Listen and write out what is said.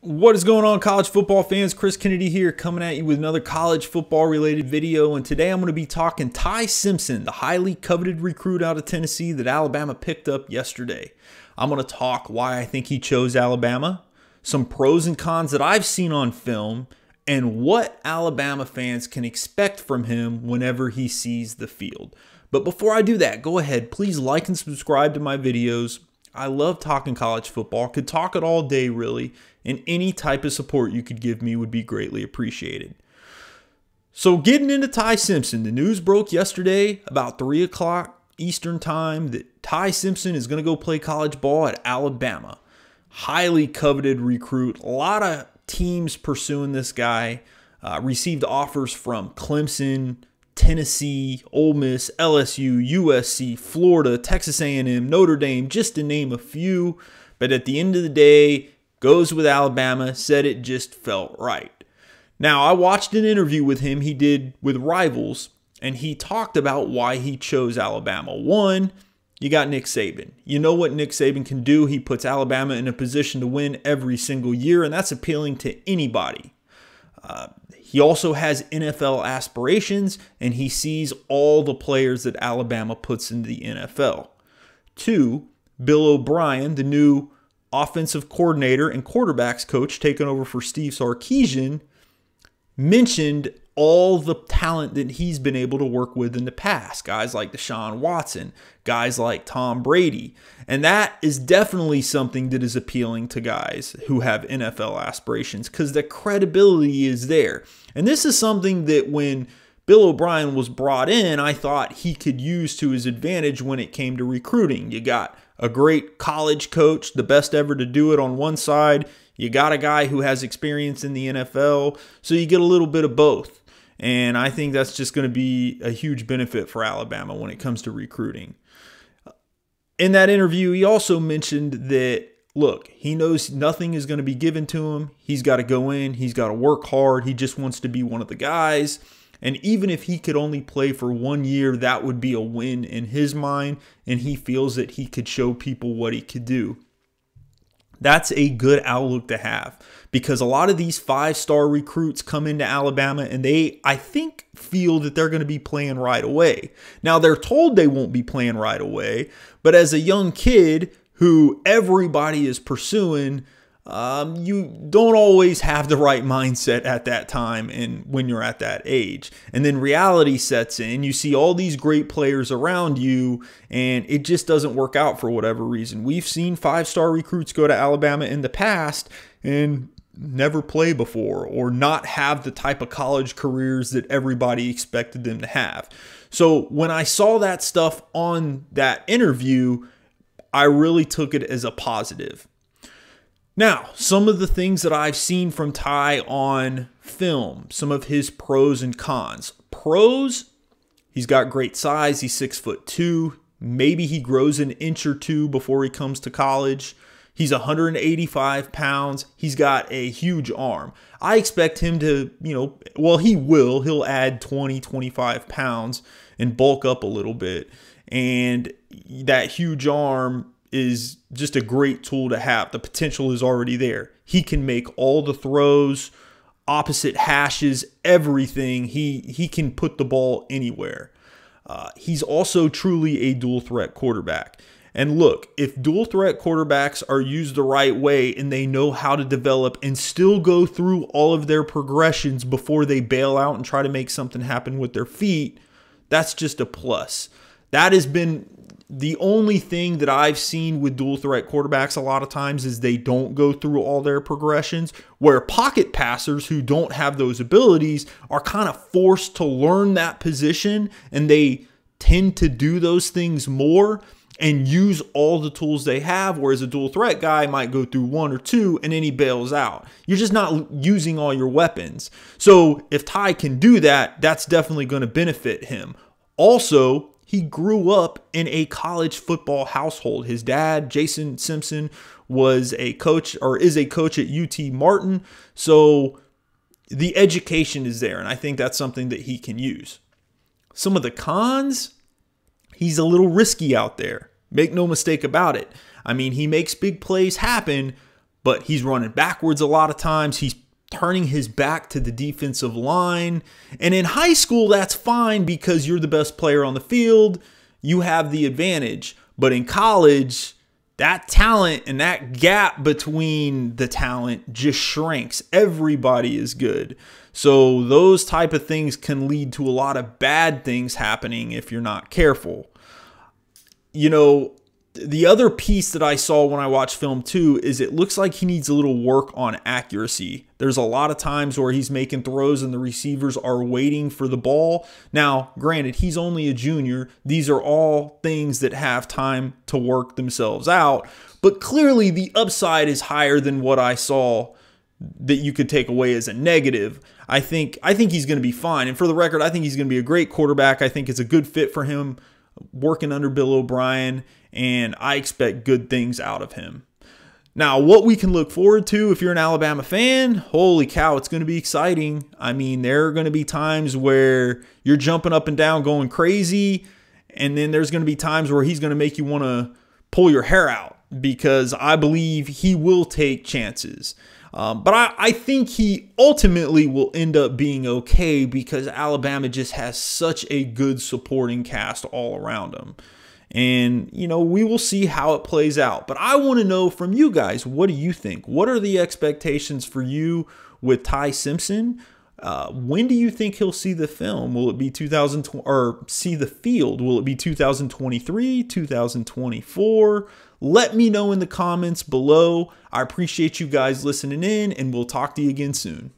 What is going on, college football fans? Chris Kennedy here, coming at you with another college football related video. And today I'm going to be talking Ty Simpson, the highly coveted recruit out of Tennessee that Alabama picked up yesterday. I'm going to talk why I think he chose Alabama, some pros and cons that I've seen on film, and what Alabama fans can expect from him whenever he sees the field. But before I do that, go ahead, please like and subscribe to my videos. I love talking college football, could talk it all day really, and any type of support you could give me would be greatly appreciated. So getting into Ty Simpson, the news broke yesterday about 3 o'clock Eastern time that Ty Simpson is going to go play college ball at Alabama. Highly coveted recruit, a lot of teams pursuing this guy, received offers from Clemson, Tennessee, Ole Miss, LSU, USC, Florida, Texas A&M, Notre Dame, just to name a few. But at the end of the day, goes with Alabama, said it just felt right. Now, I watched an interview with him he did with Rivals, and he talked about why he chose Alabama. One, you got Nick Saban. You know what Nick Saban can do. He puts Alabama in a position to win every single year, and that's appealing to anybody. He also has NFL aspirations, and he sees all the players that Alabama puts into the NFL. Two, Bill O'Brien, the new offensive coordinator and quarterbacks coach taking over for Steve Sarkisian, mentioned all the talent that he's been able to work with in the past. Guys like Deshaun Watson, guys like Tom Brady. And that is definitely something that is appealing to guys who have NFL aspirations because the credibility is there. And this is something that when Bill O'Brien was brought in, I thought he could use to his advantage when it came to recruiting. You got a great college coach, the best ever to do it on one side. You got a guy who has experience in the NFL. So you get a little bit of both. And I think that's just going to be a huge benefit for Alabama when it comes to recruiting. In that interview, he also mentioned that, look, he knows nothing is going to be given to him. He's got to go in. He's got to work hard. He just wants to be one of the guys. And even if he could only play for 1 year, that would be a win in his mind. And he feels that he could show people what he could do. That's a good outlook to have because a lot of these five-star recruits come into Alabama and they, I think, feel that they're going to be playing right away. Now, they're told they won't be playing right away, but as a young kid who everybody is pursuing, you don't always have the right mindset at that time and when you're at that age. And then reality sets in. You see all these great players around you, and it just doesn't work out for whatever reason. We've seen five-star recruits go to Alabama in the past and never play before or not have the type of college careers that everybody expected them to have. So when I saw that stuff on that interview, I really took it as a positive. Now, some of the things that I've seen from Ty on film, some of his pros and cons. Pros, he's got great size. He's 6'2". Maybe he grows an inch or two before he comes to college. He's 185 pounds. He's got a huge arm. I expect him to, he will. He'll add 20, 25 pounds and bulk up a little bit. And that huge arm is just a great tool to have. The potential is already there. He can make all the throws, opposite hashes, everything. He can put the ball anywhere. He's also truly a dual threat quarterback. And look, if dual threat quarterbacks are used the right way and they know how to develop and still go through all of their progressions before they bail out and try to make something happen with their feet, that's just a plus. That has been the only thing that I've seen with dual threat quarterbacks a lot of times is they don't go through all their progressions, where pocket passers who don't have those abilities are kind of forced to learn that position, and they tend to do those things more and use all the tools they have, whereas a dual threat guy might go through one or two and then he bails out. You're just not using all your weapons. So if Ty can do that, that's definitely going to benefit him. Also, he grew up in a college football household. His dad, Jason Simpson, was a coach or is a coach at UT Martin. So the education is there, and I think that's something that he can use. Some of the cons, he's a little risky out there. Make no mistake about it. I mean, he makes big plays happen, but he's running backwards a lot of times. He's turning his back to the defensive line. And in high school, that's fine because you're the best player on the field. You have the advantage. But in college, that talent and that gap between the talent just shrinks. Everybody is good. So those type of things can lead to a lot of bad things happening if you're not careful. You know, the other piece that I saw when I watched film too is it looks like he needs a little work on accuracy. There's a lot of times where he's making throws and the receivers are waiting for the ball. Now, granted, he's only a junior. These are all things that have time to work themselves out. But clearly the upside is higher than what I saw that you could take away as a negative. I think he's going to be fine. And for the record, I think he's going to be a great quarterback. I think it's a good fit for him working under Bill O'Brien, and I expect good things out of him. Now, what we can look forward to if you're an Alabama fan, holy cow, it's going to be exciting. I mean, there are going to be times where you're jumping up and down going crazy, and then there's going to be times where he's going to make you want to pull your hair out because I believe he will take chances. But I think he ultimately will end up being okay because Alabama just has such a good supporting cast all around him. And, you know, we will see how it plays out. But I want to know from you guys, what do you think? What are the expectations for you with Ty Simpson? When do you think he'll see the film? Will it be 2020 or see the field? Will it be 2023, 2024? Let me know in the comments below. I appreciate you guys listening in, and we'll talk to you again soon.